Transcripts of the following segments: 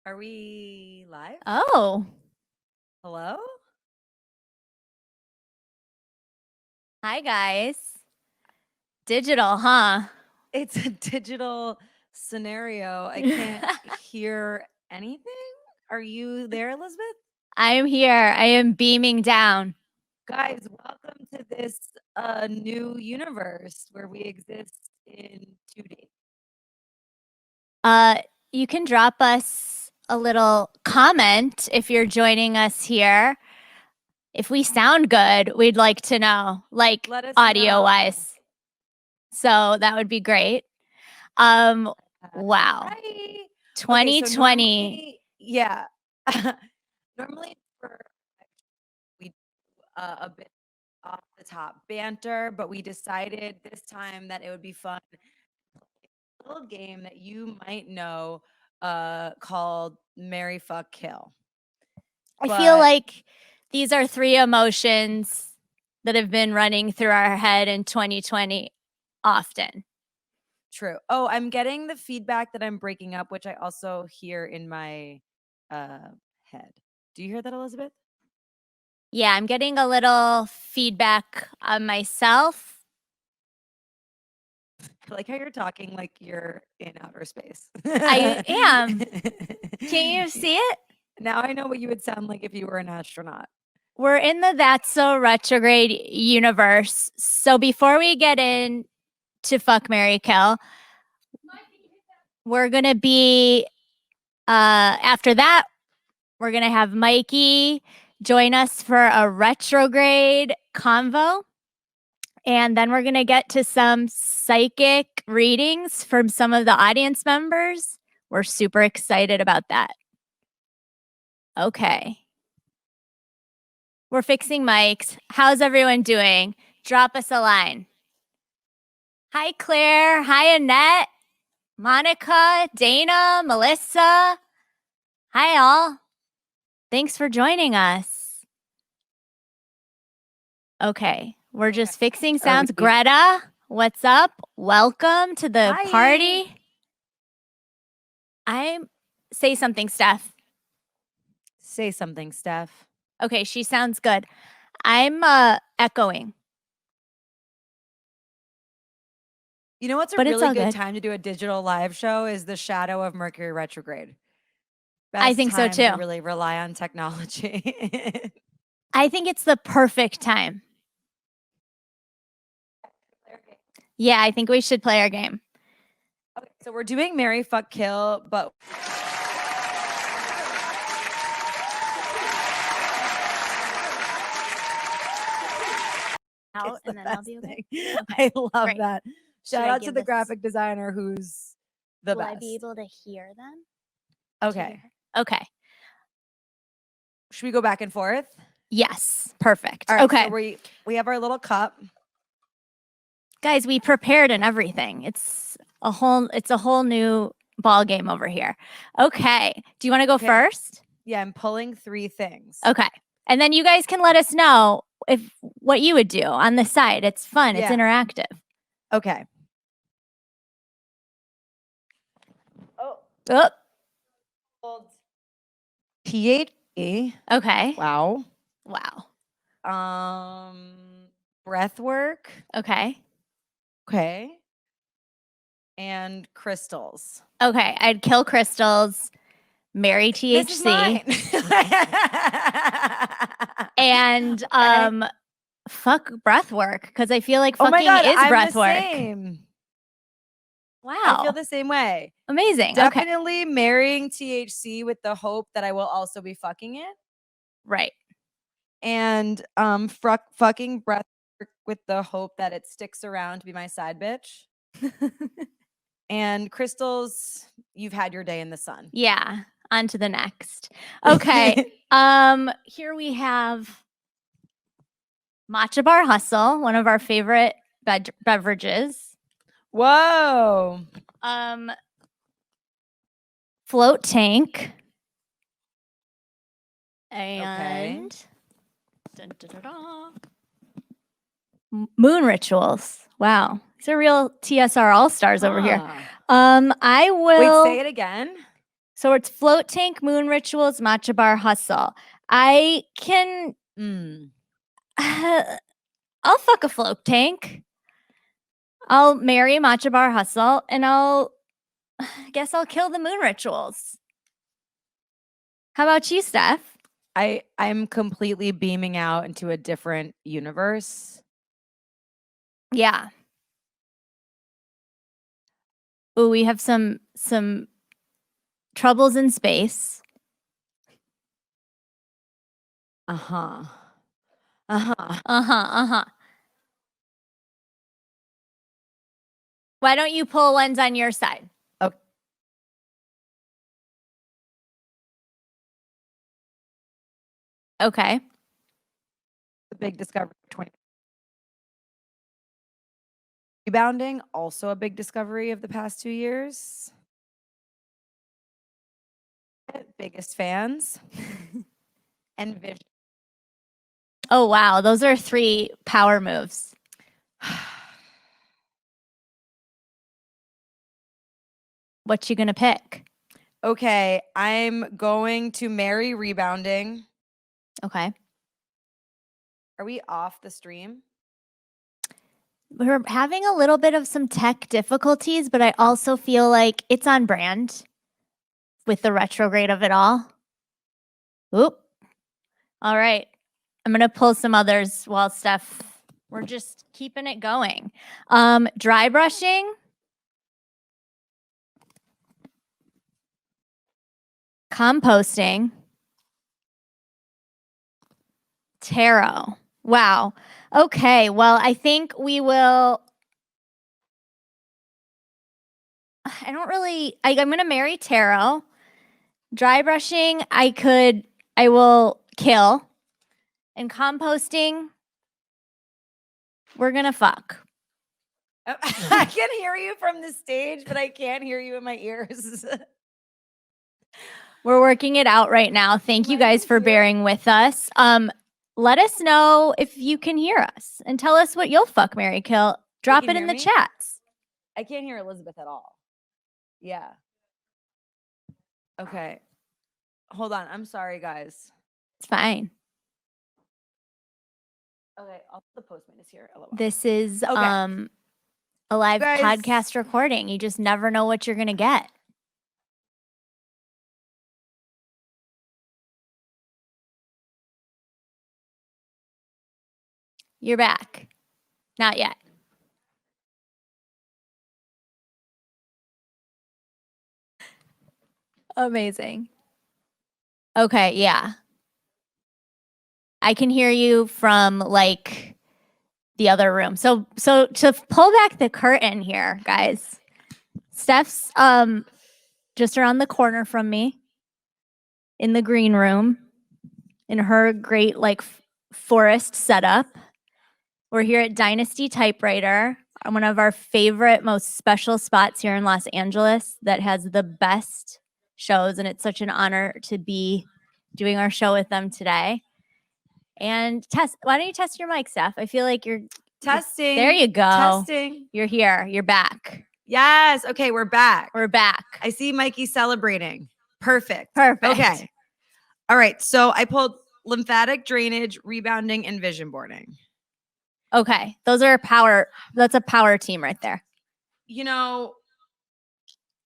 Are we live? Oh. Hello? Hi, guys. Digital, huh? It's a digital scenario. I can't hear anything. Are you there, Elizabeth? I am here. I am beaming down. Guys, welcome to this new universe where we exist in 2D. You can drop us a little comment if you're joining us here. If we sound good, we'd like to know, like audio-wise. So that would be great. Wow. Right. 2020. Yeah. Normally for we do a bit off the top banter, but we decided this time that it would be fun to play a little game that you might know called Marry Fuck Kill. I feel like these are three emotions that have been running through our head in 2020 often. True. Oh, I'm getting the feedback that I'm breaking up, which I also hear in my head. Do you hear that, Elizabeth? Yeah, I'm getting a little feedback on myself. I like how you're talking like you're in outer space. I am. Can you see it? Now I know what you would sound like if you were an astronaut. We're in the That's So Retrograde universe. So before we get in to Fuck, Marry, Kill, we're going to be, after that, we're going to have Mikey join us for a retrograde convo. And then we're going to get to some psychic readings from some of the audience members. We're super excited about that. Okay. We're fixing mics. How's everyone doing? Drop us a line. Hi, Claire. Hi, Annette. Monica, Dana, Melissa. Hi, all. Thanks for joining us. Okay. We're just fixing sounds. Greta, what's up? Welcome to the party. Say something, Steph. Say something, Steph. Okay, she sounds good. I'm echoing. You know what's a really good time to do a digital live show is the shadow of Mercury retrograde. Best I think so too. To really rely on technology. I think it's the perfect time. Yeah, I think we should play our game. Okay, so we're doing Marry, Fuck, Kill, but out and then I'll be okay. I love that. Shout out to the graphic designer who's the best. Will I be able to hear them? Okay. Okay. Should we go back and forth? Yes. Perfect. All right, okay. So we have our little cup. Guys, we prepared and everything. It's a whole new ball game over here. Okay. Do you want to go first? Yeah, I'm pulling 3 things. Okay. And then you guys can let us know what you would do on the side. It's fun. Yeah. It's interactive. Okay. Oh. THC. Okay. Wow. Breath work. Okay. Okay. And crystals. Okay. I'd kill crystals, marry THC. This is mine. And fuck breath work, because I feel like fucking is breath work. Same. Wow. I feel the same way. Amazing. Definitely marrying THC with the hope that I will also be fucking it. Right. And fucking breath work with the hope that it sticks around to be my side bitch. And crystals, you've had your day in the sun. Yeah. On to the next. Okay. Here we have Matcha Bar Hustle, one of our favorite beverages. Whoa. Float tank. And dun, dun, dun, dun. Moon rituals. Wow. These are real TSR Allstars over here. I will. Wait, say it again. So it's float tank, moon rituals, matcha bar hustle. I can, I'll fuck a float tank. I'll marry matcha bar hustle, and I guess I'll kill the moon rituals. How about you, Steph? I'm completely beaming out into a different universe. Yeah. Oh, we have some troubles in space. Uh-huh. Why don't you pull ones on your side? Okay. Okay. The big discovery of 20. Rebounding, also a big discovery of the past 2 years. Biggest fans. And vision. Oh, wow. Those are 3 power moves. What you gonna pick? Okay, I'm going to marry rebounding. Okay. Are we off the stream? We're having a little bit of some tech difficulties, but I also feel like it's on brand with the retrograde of it all. Oop. All right. I'm going to pull some others while Steph, we're just keeping it going. Dry brushing. Composting. Tarot. Wow. Okay. Well, I think we will. I'm going to marry tarot. Dry brushing, I will kill. And composting, we're going to fuck. I can hear you from the stage, but I can't hear you in my ears. We're working it out right now. Thank you guys for bearing with us. Let us know if you can hear us and tell us what you'll fuck, marry, kill. Drop it in the chats. I can't hear Elizabeth at all. Yeah. Okay. Hold on. I'm sorry, guys. It's fine. Okay. The postman is here. LOL. This is Okay. a live Guys. podcast recording. You just never know what you're going to get. You're back. Not yet. Amazing. Okay, yeah. I can hear you from like the other room. So to pull back the curtain here, guys. Steph's just around the corner from me in the green room in her great like forest setup. We're here at Dynasty Typewriter, one of our favorite, most special spots here in Los Angeles that has the best shows. And it's such an honor to be doing our show with them today. And why don't you test your mic, Steph? I feel like you're testing. There you go. Testing. You're here. You're back. Yes. Okay, we're back. We're back. I see Mikey celebrating. Perfect. Perfect. Okay. All right. So I pulled lymphatic drainage, rebounding, and vision boarding. Okay. That's a power team right there. You know,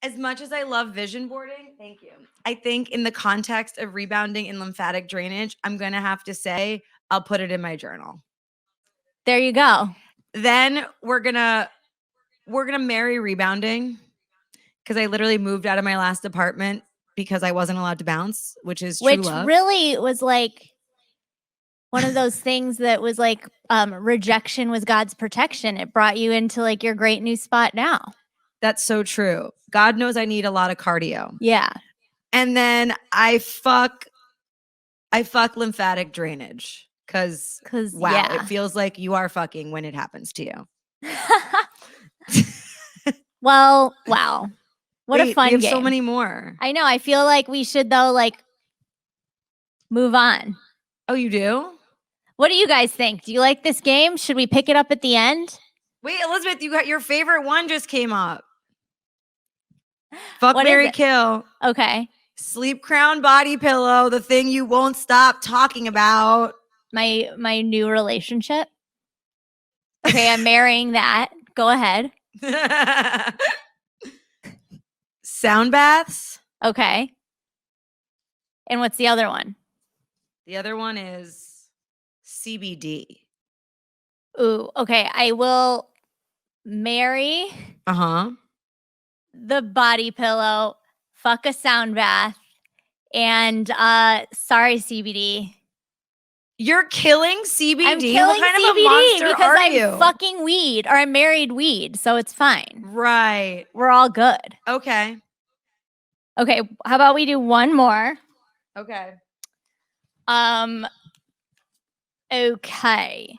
as much as I love vision boarding, thank you. I think in the context of rebounding and lymphatic drainage, I'm going to have to say I'll put it in my journal. There you go. Then we're going to marry rebounding because I literally moved out of my last apartment because I wasn't allowed to bounce, which is true love. Which really was like one of those things that was like rejection was God's protection. It brought you into like your great new spot now. That's so true. God knows I need a lot of cardio. Yeah. And then I fuck lymphatic drainage because wow, yeah. It feels like you are fucking when it happens to you. Well, wow. What a fun we have game. So many more. I know. I feel like we should though like move on. Oh, you do? What do you guys think? Do you like this game? Should we pick it up at the end? Wait, Elizabeth, you got your favorite one just came up. Fuck, What marry, is it? kill. Okay. Sleep Crown body pillow, the thing you won't stop talking about. My new relationship. Okay, I'm marrying that. Go ahead. Sound baths. Okay. And what's the other one? The other one is CBD. Ooh, okay. I will marry the body pillow, fuck a sound bath, and sorry, CBD. You're killing CBD? I'm killing what kind CBD of a monster because are I'm you? fucking weed, or I'm married weed, so it's fine. Right. We're all good. Okay. Okay, how about we do one more? Okay. Okay.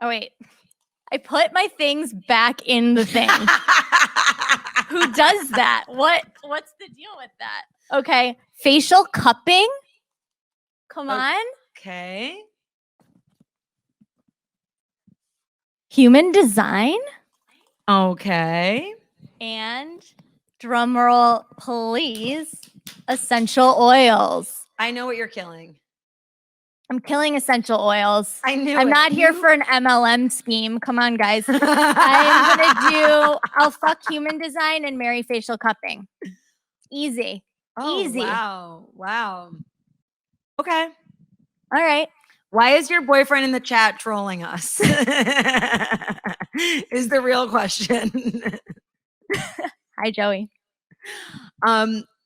Oh wait. I put my things back in the thing. Who does that? What's the deal with that? Okay. Facial cupping. Come on. Okay. Human design. Okay. And drumroll, please. Essential oils. I know what you're killing. I'm killing essential oils. I knew I'm it. not here for an MLM scheme. Come on, guys. I'll fuck human design and marry facial cupping. Easy. Easy. Wow. Wow. Okay. All right. Why is your boyfriend in the chat trolling us? Is the real question. Hi, Joey.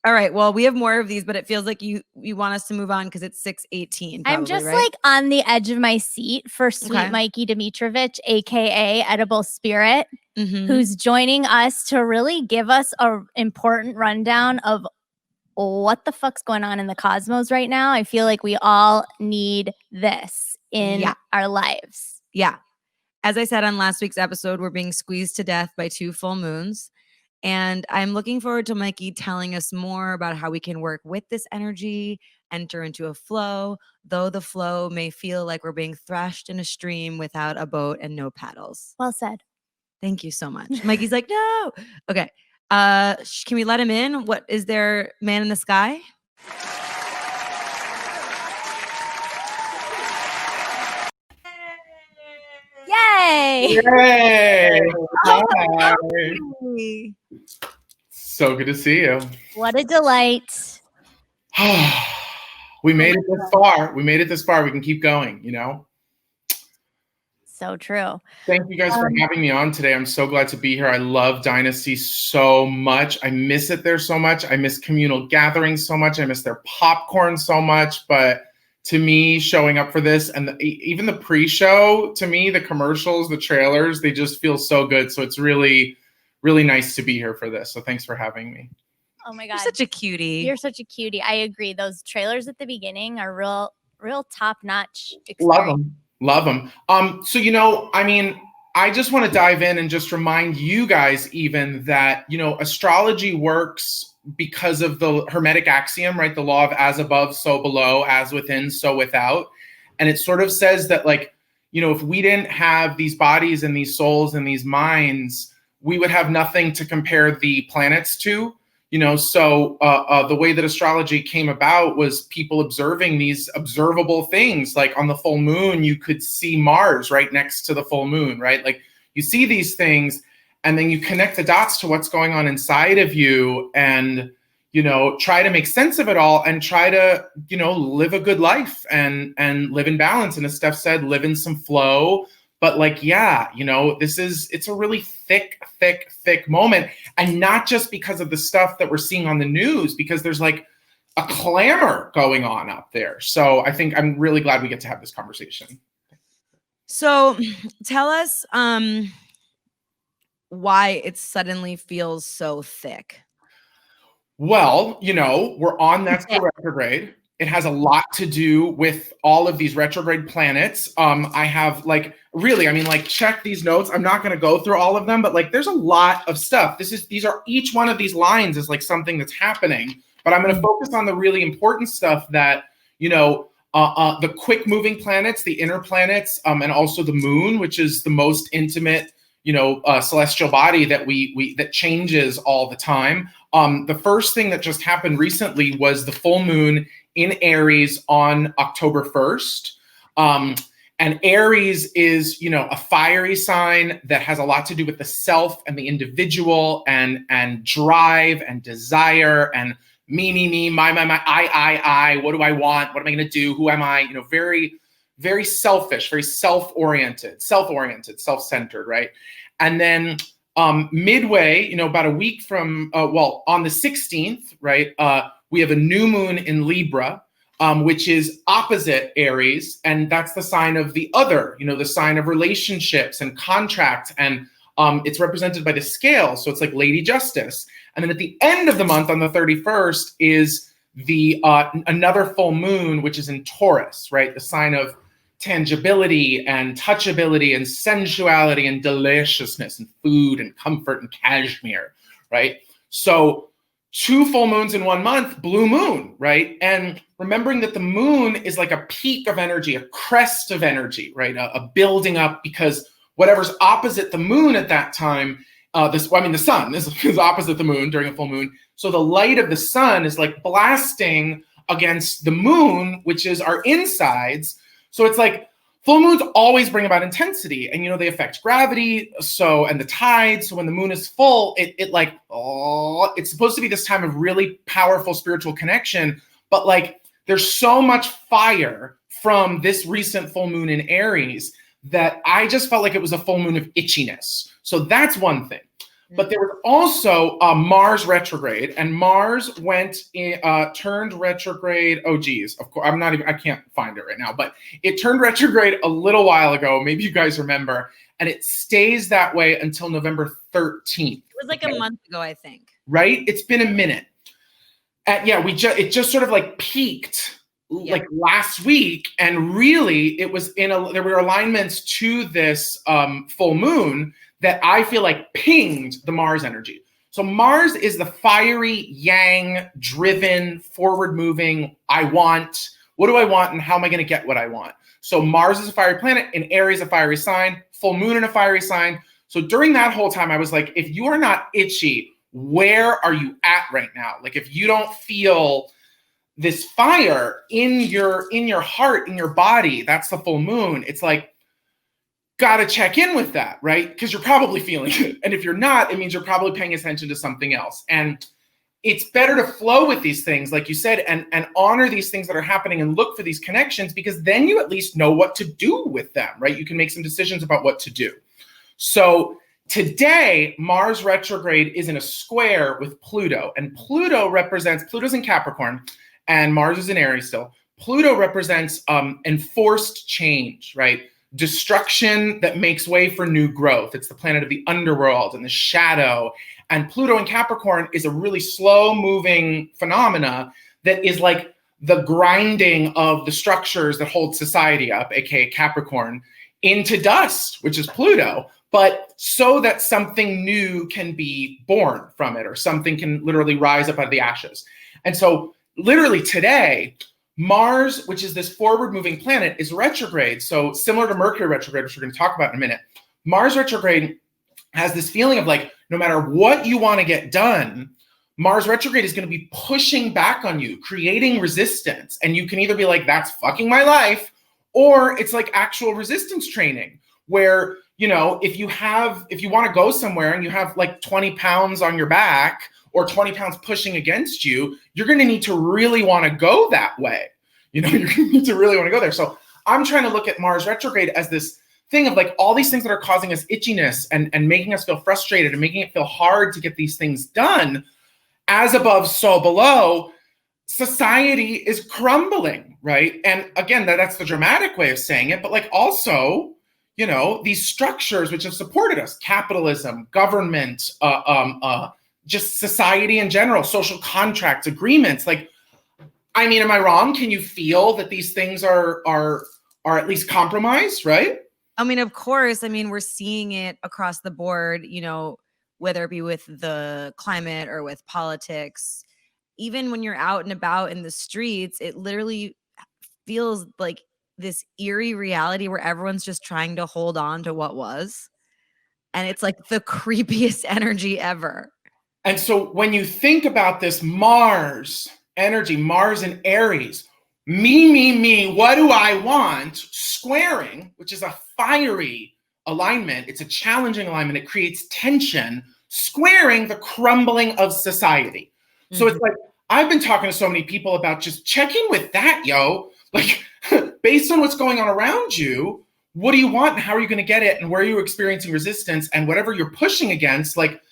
All right. Well, we have more of these, but it feels like you want us to move on because it's 6:18. I'm just right? like on the edge of my seat for sweet Mikey Domitrovich, aka EdibleSpirit, who's joining us to really give us a important rundown of what the fuck's going on in the cosmos right now. I feel like we all need this in our lives. Yeah. As I said on last week's episode, we're being squeezed to death by 2 full moons. And I'm looking forward to Mikey telling us more about how we can work with this energy, enter into a flow, though the flow may feel like we're being thrashed in a stream without a boat and no paddles. Well said. Thank you so much. Mikey's like, no. Okay. Can we let him in? What is there, man in the sky? Yay! Yay! Hi. Hey. So good to see you. What a delight. We made it this far. We made it this far. We can keep going, you know? So true. Thank you guys for having me on today. I'm so glad to be here. I love Dynasty so much. I miss it there so much. I miss communal gatherings so much. I miss their popcorn so much. But to me, showing up for this and even the pre-show, to me, the commercials, the trailers, they just feel so good. So it's really, really nice to be here for this. So thanks for having me. Oh my God. You're such a cutie. You're such a cutie. I agree. Those trailers at the beginning are real top-notch experience. Love them. Love them. So, you know, I mean, I just want to dive in and just remind you guys even that, you know, astrology works because of the Hermetic axiom, right? The law of as above, so below, as within, so without. And it sort of says that, like, you know, if we didn't have these bodies and these souls and these minds, we would have nothing to compare the planets to. You know, so the way that astrology came about was people observing these observable things. Like on the full moon, you could see Mars right next to the full moon, right? Like you see these things and then you connect the dots to what's going on inside of you and, you know, try to make sense of it all and try to, you know, live a good life and live in balance. And as Steph said, live in some flow. But like, yeah, you know, it's a really thick moment. And not just because of the stuff that we're seeing on the news, because there's like a clamor going on up there. So I think I'm really glad we get to have this conversation. So tell us why it suddenly feels so thick. Well, you know, we're on that retrograde. It has a lot to do with all of these retrograde planets. I have like, really, I mean, like check these notes. I'm not going to go through all of them, but like there's a lot of stuff. Each one of these lines is like something that's happening, but I'm going to focus on the really important stuff that, you know, the quick moving planets, the inner planets, and also the moon, which is the most intimate, celestial body that that changes all the time. The first thing that just happened recently was the full moon in Aries on October 1st. And Aries is, a fiery sign that has a lot to do with the self and the individual and drive and desire and me, my, I, what do I want? What am I going to do? Who am I? Very, very selfish, very self-oriented, self-centered, right? And then midway, about a week from, on the 16th, right, we have a new moon in Libra, which is opposite Aries, and that's the sign of the other, the sign of relationships and contract, and it's represented by the scale, so it's like Lady Justice. And then at the end of the month, on the 31st, is the another full moon, which is in Taurus, right? The sign of tangibility and touchability and sensuality and deliciousness and food and comfort and cashmere, right? So 2 full moons in 1 month, blue moon, right? And remembering that the moon is like a peak of energy, a crest of energy, right? A building up, because whatever's opposite the moon at that time, the sun is opposite the moon during a full moon. So the light of the sun is like blasting against the moon, which is our insides. So it's like full moons always bring about intensity, and they affect gravity. So, and the tides. So when the moon is full, it's supposed to be this time of really powerful spiritual connection, but like there's so much fire from this recent full moon in Aries that I just felt like it was a full moon of itchiness. So that's one thing. But there was also Mars retrograde, and Mars turned retrograde. Oh, geez, of course, I can't find it right now, but it turned retrograde a little while ago. Maybe you guys remember, and it stays that way until November 13th. It was like a month ago, I think. Right? It's been a minute. It just sort of like peaked like last week, and really it was there were alignments to this full moon that I feel like pinged the Mars energy. So Mars is the fiery, yang, driven, forward-moving, what do I want and how am I going to get what I want? So Mars is a fiery planet, and Aries a fiery sign, full moon in a fiery sign. So during that whole time, I was like, if you are not itchy, where are you at right now? Like if you don't feel this fire in your heart, in your body, that's the full moon. It's like, got to check in with that, right? Because you're probably feeling it. And if you're not, it means you're probably paying attention to something else. And it's better to flow with these things, like you said, and honor these things that are happening and look for these connections, because then you at least know what to do with them, right? You can make some decisions about what to do. So today, Mars retrograde is in a square with Pluto, and Pluto's in Capricorn, and Mars is in Aries still. Pluto represents enforced change, right? Destruction that makes way for new growth. It's the planet of the underworld and the shadow. And Pluto in Capricorn is a really slow moving phenomena that is like the grinding of the structures that hold society up, aka Capricorn, into dust, which is Pluto, but so that something new can be born from it, or something can literally rise up out of the ashes. And so literally today, Mars, which is this forward-moving planet, is retrograde. So similar to Mercury retrograde, which we're going to talk about in a minute, Mars retrograde has this feeling of like, no matter what you want to get done, Mars retrograde is going to be pushing back on you, creating resistance. And you can either be like, that's fucking my life, or it's like actual resistance training where, if you want to go somewhere and you have like 20 pounds on your back, or 20 pounds pushing against you, you're going to need to really want to go that way. You're going to need to really want to go there. So I'm trying to look at Mars retrograde as this thing of like all these things that are causing us itchiness and making us feel frustrated and making it feel hard to get these things done. As above, so below, society is crumbling, right? And again, that's the dramatic way of saying it, but like also, these structures which have supported us, capitalism, government, just society in general, social contracts, agreements. Like, am I wrong? Can you feel that these things are at least compromised, right? Of course. We're seeing it across the board, whether it be with the climate or with politics. Even when you're out and about in the streets, it literally feels like this eerie reality where everyone's just trying to hold on to what was. And it's like the creepiest energy ever. And so when you think about this Mars energy, Mars and Aries, me, what do I want? Squaring, which is a fiery alignment. It's a challenging alignment. It creates tension, squaring the crumbling of society. So it's like, I've been talking to so many people about just checking with that, yo. Like, based on what's going on around you, what do you want and how are you going to get it? And where are you experiencing resistance? And whatever you're pushing against, like,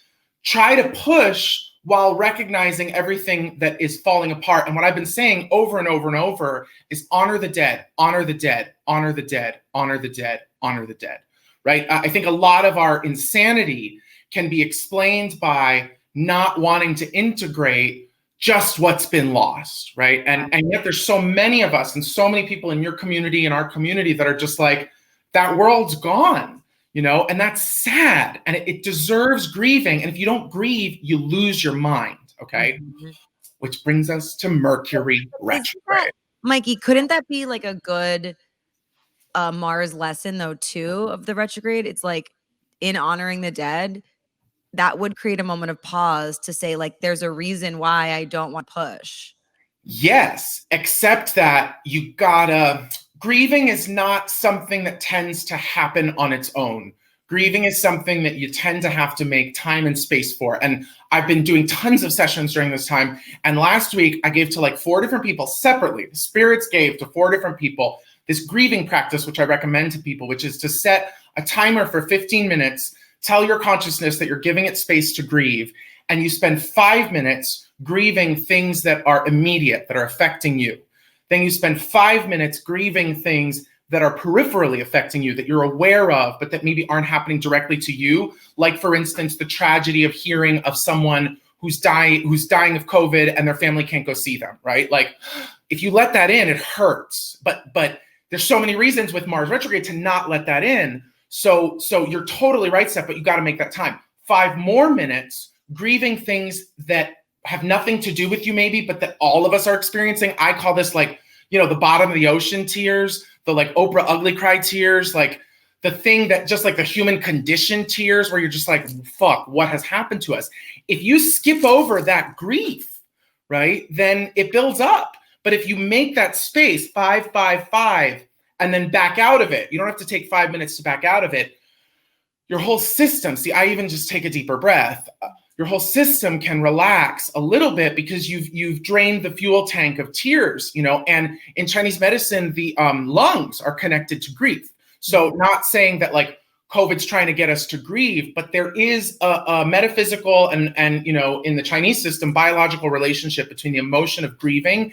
try to push while recognizing everything that is falling apart. And what I've been saying over and over and over is honor the dead, honor the dead, honor the dead, honor the dead, honor the dead, right? I think a lot of our insanity can be explained by not wanting to integrate just what's been lost, right? And yet there's so many of us and so many people in your community and our community that are just like, that world's gone, you know, and that's sad and it deserves grieving. And if you don't grieve, you lose your mind, okay? Which brings us to Mercury Retrograde. Mikey, couldn't that be like a good Mars lesson though too of the retrograde? It's like in honoring the dead, that would create a moment of pause to say like, there's a reason why I don't want to push. Yes, except that you gotta, grieving is not something that tends to happen on its own. Grieving is something that you tend to have to make time and space for. And I've been doing tons of sessions during this time. And last week I gave to like 4 different people separately. The spirits gave to 4 different people this grieving practice, which I recommend to people, which is to set a timer for 15 minutes, tell your consciousness that you're giving it space to grieve, and you spend 5 minutes grieving things that are immediate, that are affecting you. Then you spend 5 minutes grieving things that are peripherally affecting you, that you're aware of, but that maybe aren't happening directly to you. Like, for instance, the tragedy of hearing of someone who's dying of COVID and their family can't go see them, right? Like, if you let that in, it hurts. But there's so many reasons with Mars retrograde to not let that in. So you're totally right, Steph, but you got to make that time. 5 more minutes grieving things that have nothing to do with you maybe, but that all of us are experiencing. I call this like, you know, the bottom of the ocean tears, the like Oprah ugly cry tears, like the thing that just like the human condition tears where you're just like, fuck, what has happened to us? If you skip over that grief, right, then it builds up. But if you make that space 5, 5, 5, and then back out of it, you don't have to take 5 minutes to back out of it. Your whole system, see, I even just take a deeper breath. Your whole system can relax a little bit because you've drained the fuel tank of tears, you know, and in Chinese medicine, the lungs are connected to grief. So not saying that like COVID's trying to get us to grieve, but there is a metaphysical and, you know, in the Chinese system, biological relationship between the emotion of grieving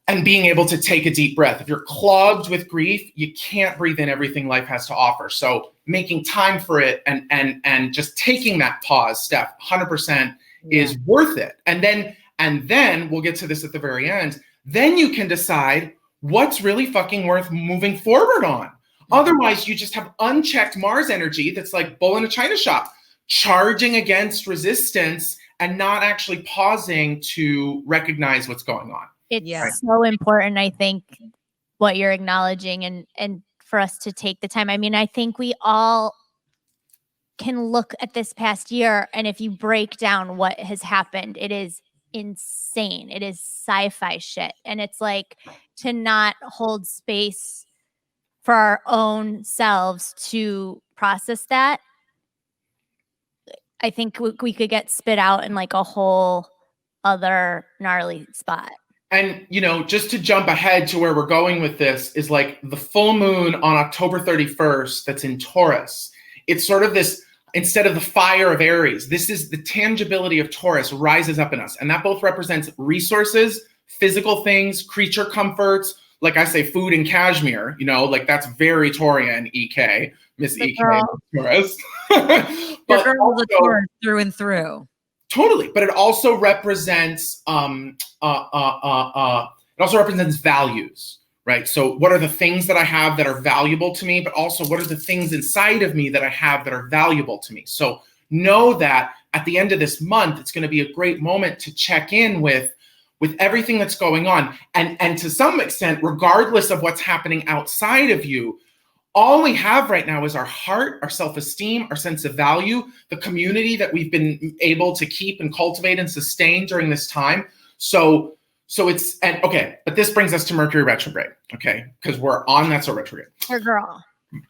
and being able to take a deep breath. If you're clogged with grief, you can't breathe in everything life has to offer. So making time for it and just taking that pause, Steph, 100% is worth it. And then we'll get to this at the very end. Then you can decide what's really fucking worth moving forward on. Otherwise, you just have unchecked Mars energy that's like bull in a china shop, charging against resistance and not actually pausing to recognize what's going on. It's so important, I think, what you're acknowledging and for us to take the time. I mean, I think we all can look at this past year, and if you break down what has happened, it is insane. It is sci-fi shit. And it's like to not hold space for our own selves to process that. I think we could get spit out in like a whole other gnarly spot. And, you know, just to jump ahead to where we're going with this is like the full moon on October 31st that's in Taurus. It's sort of this, instead of the fire of Aries, this is the tangibility of Taurus rises up in us. And that both represents resources, physical things, creature comforts, like I say, food and cashmere, you know, like that's very Taurian, EK, Miss EK, Taurus. But your girl's a Taurus through and through. Totally, but it also represents values, right? So what are the things that I have that are valuable to me, but also what are the things inside of me that I have that are valuable to me? So know that at the end of this month, it's going to be a great moment to check in with everything that's going on. And to some extent, regardless of what's happening outside of you, all we have right now is our heart, our self-esteem, our sense of value, the community that we've been able to keep and cultivate and sustain during this time. So it's, and okay, but this brings us to Mercury retrograde, okay? Because we're on that's a retrograde. Her girl.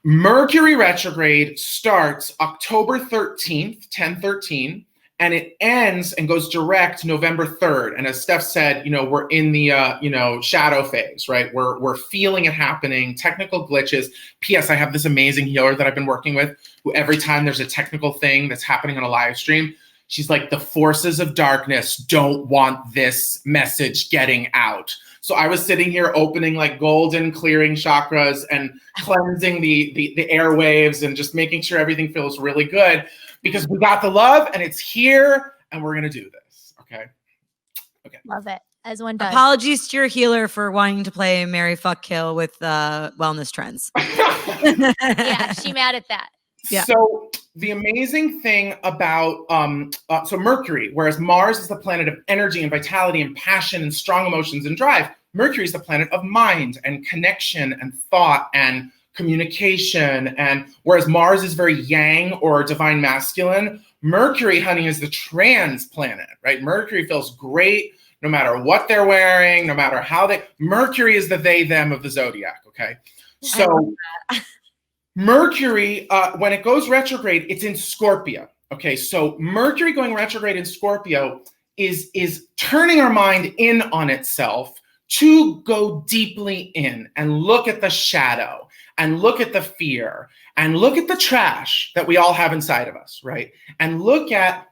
Mercury retrograde starts October 13th, 10/13, and it ends and goes direct November 3rd. And as Steph said, we're in the, shadow phase, right? We're feeling it happening, technical glitches. P.S. I have this amazing healer that I've been working with who every time there's a technical thing that's happening on a live stream, she's like, the forces of darkness don't want this message getting out. So I was sitting here opening like golden, clearing chakras and cleansing the airwaves and just making sure everything feels really good because we got the love and it's here and we're going to do this. Okay. Love it. As one does. Apologies to your healer for wanting to play Marry, Fuck, Kill with wellness trends. Yeah, she mad at that. Yeah. So the amazing thing about, so Mercury, whereas Mars is the planet of energy and vitality and passion and strong emotions and drive, Mercury is the planet of mind and connection and thought and communication. And whereas Mars is very yang or divine masculine, Mercury, honey, is the trans planet, right? Mercury feels great no matter what they're wearing, no matter how Mercury is the they, them of the zodiac, okay? So Mercury, when it goes retrograde, it's in Scorpio. Okay, so Mercury going retrograde in Scorpio is turning our mind in on itself to go deeply in and look at the shadow and look at the fear and look at the trash that we all have inside of us, right? And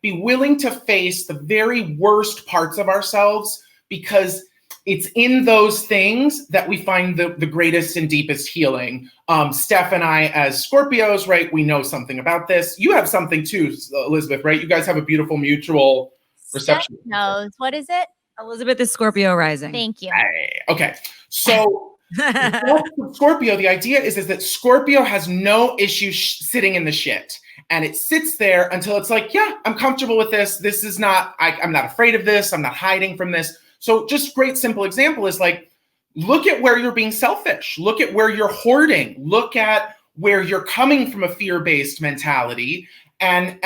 be willing to face the very worst parts of ourselves because it's in those things that we find the greatest and deepest healing. Steph and I, as Scorpios, right, we know something about this. You have something too, Elizabeth, right? You guys have a beautiful mutual reception. Steph knows. What is it? Elizabeth is Scorpio rising. Thank you. Okay, so Scorpio, the idea is that Scorpio has no issue sitting in the shit. And it sits there until it's like, yeah, I'm comfortable with this. This is not, I'm not afraid of this. I'm not hiding from this. So just great simple example is like, look at where you're being selfish. Look at where you're hoarding. Look at where you're coming from a fear-based mentality. And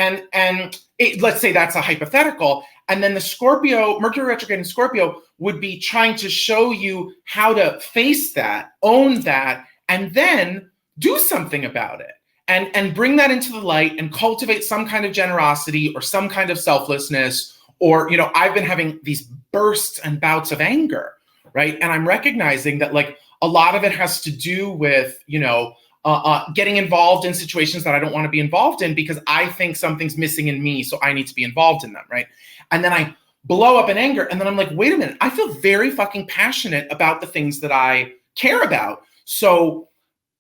let's say that's a hypothetical. And then the Scorpio, Mercury retrograde in Scorpio would be trying to show you how to face that, own that, and then do something about it. And bring that into the light and cultivate some kind of generosity or some kind of selflessness. Or, I've been having these bursts and bouts of anger, right? And I'm recognizing that like a lot of it has to do with, getting involved in situations that I don't want to be involved in because I think something's missing in me. So I need to be involved in them, right? And then I blow up in anger. And then I'm like, wait a minute, I feel very fucking passionate about the things that I care about. So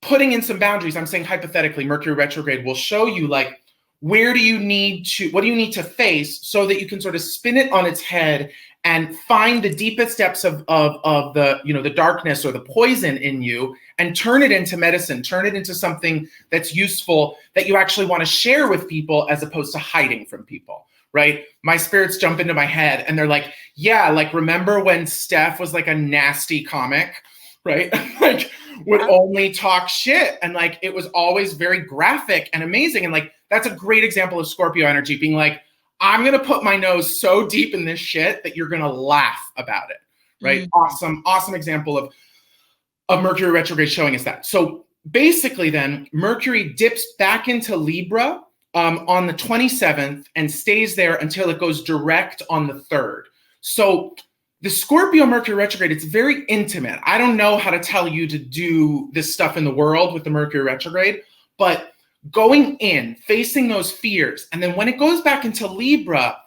putting in some boundaries, I'm saying hypothetically, Mercury retrograde will show you like, what do you need to face so that you can sort of spin it on its head and find the deepest depths of the, the darkness or the poison in you and turn it into medicine, turn it into something that's useful that you actually want to share with people as opposed to hiding from people, right? My spirits jump into my head and they're like, yeah, like remember when Steph was like a nasty comic, right? Like would only talk shit and like it was always very graphic and amazing. And like that's a great example of Scorpio energy being like, I'm going to put my nose so deep in this shit that you're going to laugh about it, right? Awesome example of Mercury retrograde showing us that. So basically then Mercury dips back into Libra on the 27th and stays there until it goes direct on the 3rd. So the Scorpio Mercury retrograde, it's very intimate. I don't know how to tell you to do this stuff in the world with the Mercury retrograde, but going in, facing those fears. And then when it goes back into Libra,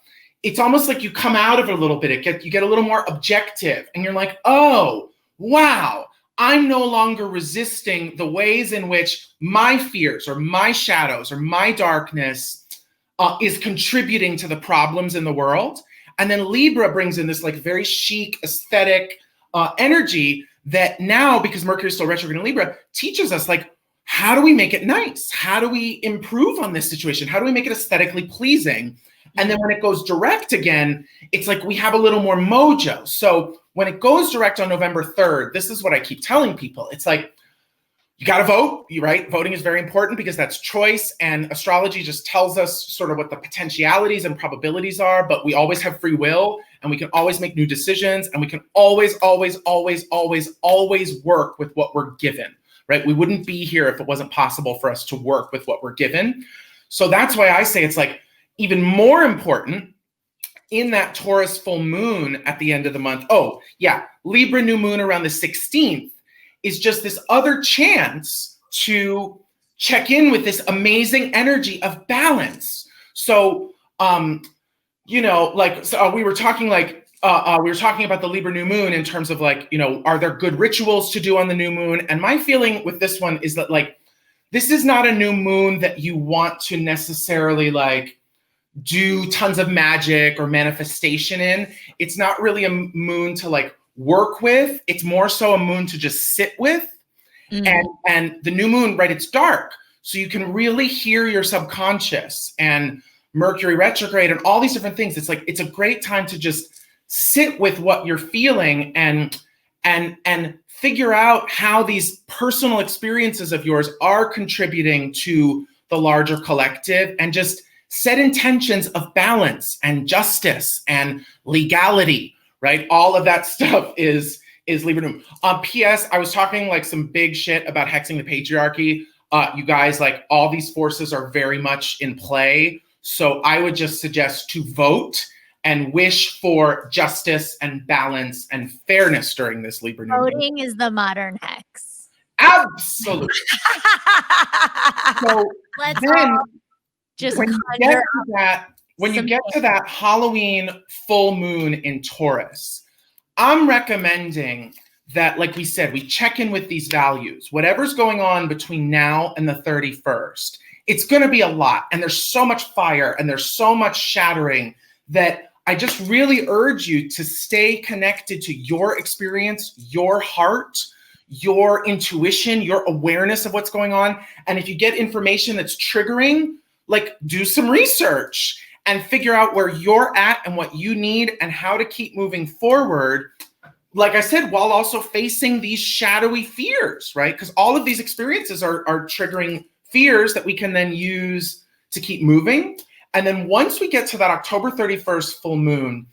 it's almost like you come out of it a little bit. You get a little more objective and you're like, oh, wow, I'm no longer resisting the ways in which my fears or my shadows or my darkness is contributing to the problems in the world. And then Libra brings in this like very chic aesthetic energy that now, because Mercury is still retrograde in Libra, teaches us like, how do we make it nice? How do we improve on this situation? How do we make it aesthetically pleasing? And then when it goes direct again, it's like we have a little more mojo. So when it goes direct on November 3rd, this is what I keep telling people. It's like, you got to vote, right? Voting is very important because that's choice, and astrology just tells us sort of what the potentialities and probabilities are, but we always have free will, and we can always make new decisions, and we can always work with what we're given, right? We wouldn't be here if it wasn't possible for us to work with what we're given. So that's why I say it's like even more important in that Taurus full moon at the end of the month. Oh yeah, Libra new moon around the 16th is just this other chance to check in with this amazing energy of balance. So, you know, like, so we were talking like, we were talking about the Libra new moon in terms of like, you know, are there good rituals to do on the new moon? And my feeling with this one is that like, this is not a new moon that you want to necessarily like do tons of magic or manifestation in. It's not really a moon to like work with. It's more so a moon to just sit with. And the new moon, right, it's dark. So you can really hear your subconscious and Mercury retrograde and all these different things. It's like, it's a great time to just sit with what you're feeling and figure out how these personal experiences of yours are contributing to the larger collective, and just set intentions of balance and justice and legality, right? All of that stuff is Libra new moon. P.S. I was talking like some big shit about hexing the patriarchy. You guys, like all these forces are very much in play. So I would just suggest to vote and wish for justice and balance and fairness during this Libra new moon. Voting is the modern hex. Absolutely. So Let's then all just when you conjure get to that Halloween full moon in Taurus, I'm recommending that, like we said, we check in with these values. Whatever's going on between now and the 31st, it's going to be a lot. And there's so much fire and there's so much shattering that I just really urge you to stay connected to your experience, your heart, your intuition, your awareness of what's going on. And if you get information that's triggering, like do some research and figure out where you're at and what you need and how to keep moving forward. Like I said, while also facing these shadowy fears, right? Because all of these experiences are triggering fears that we can then use to keep moving. And then once we get to that October 31st full moon,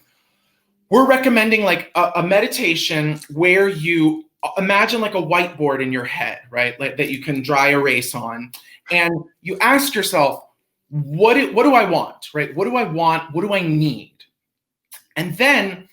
we're recommending like a meditation where you imagine like a whiteboard in your head, right? Like that you can dry erase on. And you ask yourself, what do I want, right? What do I want? What do I need? And then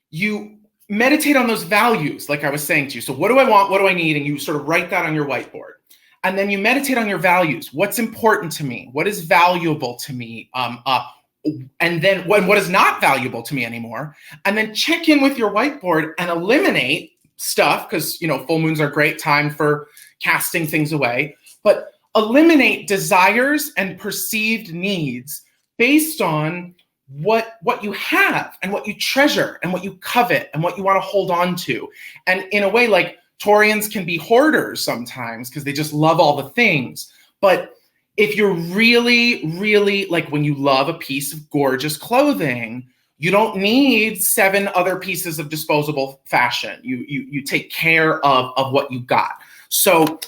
you meditate on those values, like I was saying to you. So what do I want? What do I need? And you sort of write that on your whiteboard. And then you meditate on your values. What's important to me? What is valuable to me? And then what is not valuable to me anymore? And then check in with your whiteboard and eliminate stuff, because, you know, full moons are a great time for casting things away. But eliminate desires and perceived needs based on what you have and what you treasure and what you covet and what you want to hold on to. And in a way, like Taurians can be hoarders sometimes because they just love all the things. But if you're really, really like when you love a piece of gorgeous clothing, you don't need 7 other pieces of disposable fashion. You take care of what you got. So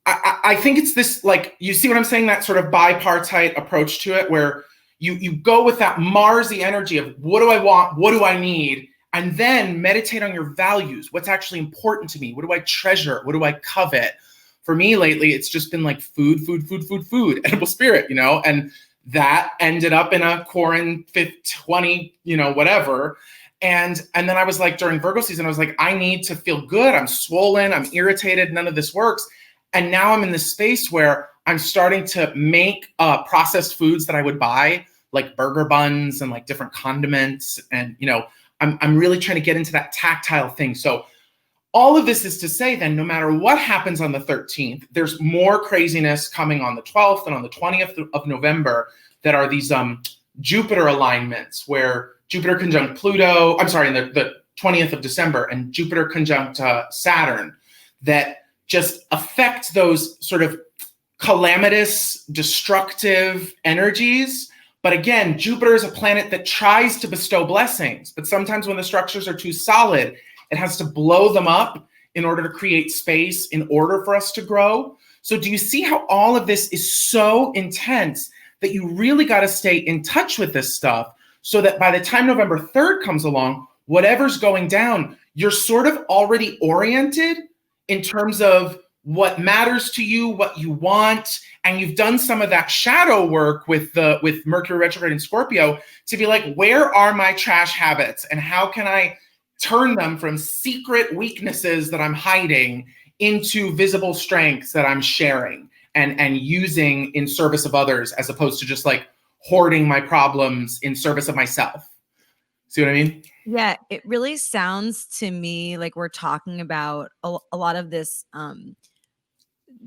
I think it's this, like, you see what I'm saying? That sort of bipartite approach to it, where you go with that Marsy energy of what do I want? What do I need? And then meditate on your values. What's actually important to me? What do I treasure? What do I covet? For me lately, it's just been like food, edible spirit, you know, and that ended up in a Corin 20, you know, whatever. And then I was like, during Virgo season, I was like, I need to feel good. I'm swollen. I'm irritated. None of this works. And now I'm in this space where I'm starting to make processed foods that I would buy, like burger buns and like different condiments. And, you know, I'm really trying to get into that tactile thing. So all of this is to say then, no matter what happens on the 13th, there's more craziness coming on the 12th and on the 20th of November that are these Jupiter alignments where Jupiter conjunct Pluto, I'm sorry, the 20th of December, and Jupiter conjunct Saturn, that just affect those sort of calamitous, destructive energies. But again, Jupiter is a planet that tries to bestow blessings, but sometimes when the structures are too solid, it has to blow them up in order to create space, in order for us to grow. So do you see how all of this is so intense that you really got to stay in touch with this stuff so that by the time November 3rd comes along, whatever's going down, you're sort of already oriented in terms of what matters to you, what you want, and you've done some of that shadow work with Mercury retrograde in Scorpio to be like, where are my trash habits and how can I turn them from secret weaknesses that I'm hiding into visible strengths that I'm sharing and using in service of others, as opposed to just like hoarding my problems in service of myself. See what I mean? Yeah, it really sounds to me like we're talking about a lot of this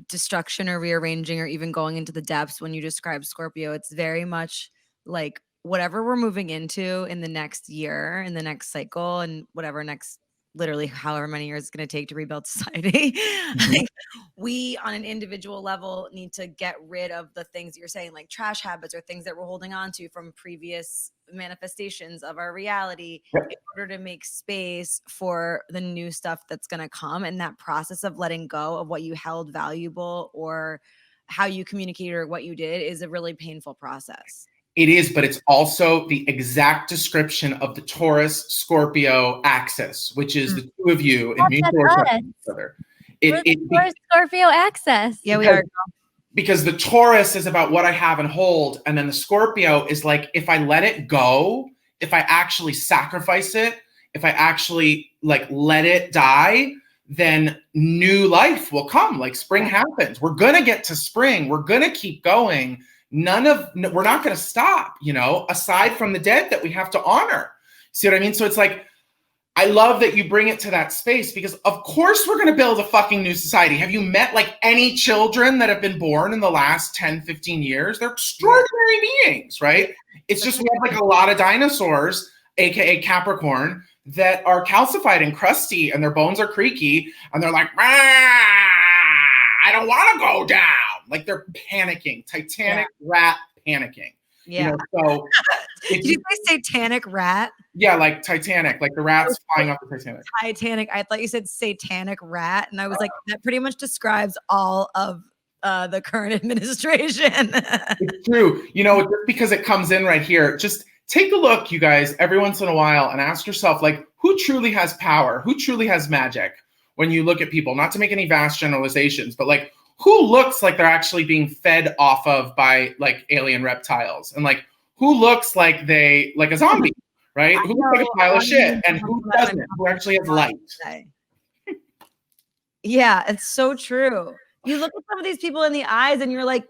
destruction or rearranging or even going into the depths when you describe Scorpio. It's very much like whatever we're moving into in the next year, in the next cycle, and whatever next, literally however many years it's going to take to rebuild society. Like, we on an individual level need to get rid of the things you're saying, like trash habits or things that we're holding on to from previous manifestations of our reality, in order to make space for the new stuff that's going to come. And that process of letting go of what you held valuable or how you communicated or what you did is a really painful process. It is, but it's also the exact description of the Taurus Scorpio axis, which is the two of you in mutual attraction to each other. Taurus Scorpio axis. Yeah, we are. Because the Taurus is about what I have and hold, and then the Scorpio is like, if I let it go, if I actually sacrifice it, if I actually like let it die, then new life will come. Like spring happens. We're gonna get to spring. We're gonna keep going. We're not going to stop, you know, aside from the dead that we have to honor. See what I mean? So it's like, I love that you bring it to that space because of course we're going to build a fucking new society. Have you met like any children that have been born in the last 10, 15 years? They're extraordinary beings, right? It's just, we have like a lot of dinosaurs, AKA Capricorn, that are calcified and crusty and their bones are creaky and they're like, I don't want to go down. Like they're panicking, Titanic rat panicking. Yeah. You know, so did you say satanic rat? Yeah, like Titanic, like the rats flying off the Titanic. Titanic. I thought you said satanic rat, and I was like, that pretty much describes all of the current administration. It's true. You know, just because it comes in right here, just take a look, you guys, every once in a while, and ask yourself, like, who truly has power? Who truly has magic? When you look at people, not to make any vast generalizations, but like, who looks like they're actually being fed off of by like alien reptiles, and like who looks like they like a zombie, right? Who looks like a pile of shit, and who doesn't? Who actually has light? Yeah, it's so true. You look at some of these people in the eyes, and you're like,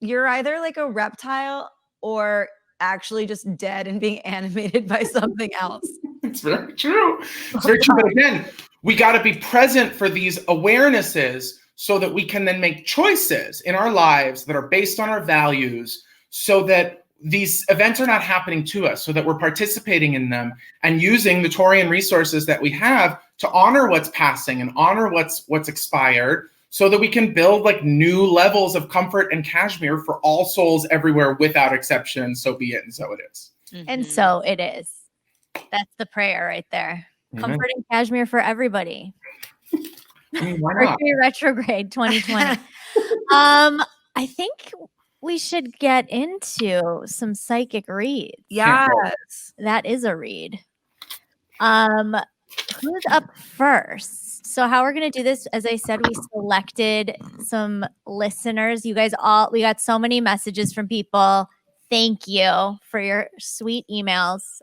you're either like a reptile or actually just dead and being animated by something else. It's very true. It's very true. But again, we got to be present for these awarenesses, so that we can then make choices in our lives that are based on our values, so that these events are not happening to us, so that we're participating in them and using the Taurian resources that we have to honor what's passing and honor what's expired, so that we can build like new levels of comfort and cashmere for all souls everywhere without exception. So be it, and so it is. And so it is. That's the prayer right there. Amen. Comfort and cashmere for everybody. I mean, why not? Mercury retrograde 2020. I think we should get into some psychic reads. Yes. That is a read. Who's up first? So how we're going to do this, as I said, we selected some listeners. You guys we got so many messages from people. Thank you for your sweet emails.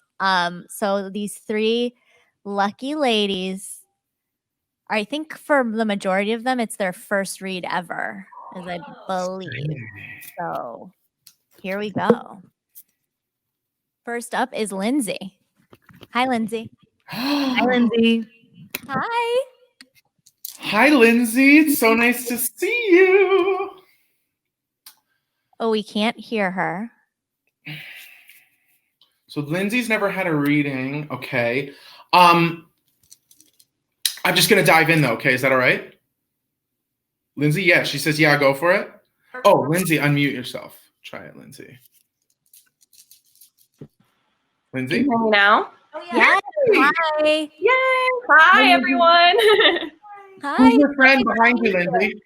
So these 3 lucky ladies, I think for the majority of them, it's their first read ever, as I believe. So here we go. First up is Lindsay. Hi, Lindsay. Hi, Lindsay. Hi. Hi, Lindsay. It's so nice to see you. Oh, we can't hear her. So Lindsay's never had a reading. Okay. I'm just going to dive in though. Okay. Is that all right? Lindsay? Yeah. She says, yeah, go for it. Oh, Lindsay, unmute yourself. Try it, Lindsay. Lindsay? Can you hear me now? Oh, yeah. Hi. Yay! Hi, everyone. Hi. Who's your friend behind you, Lindsay?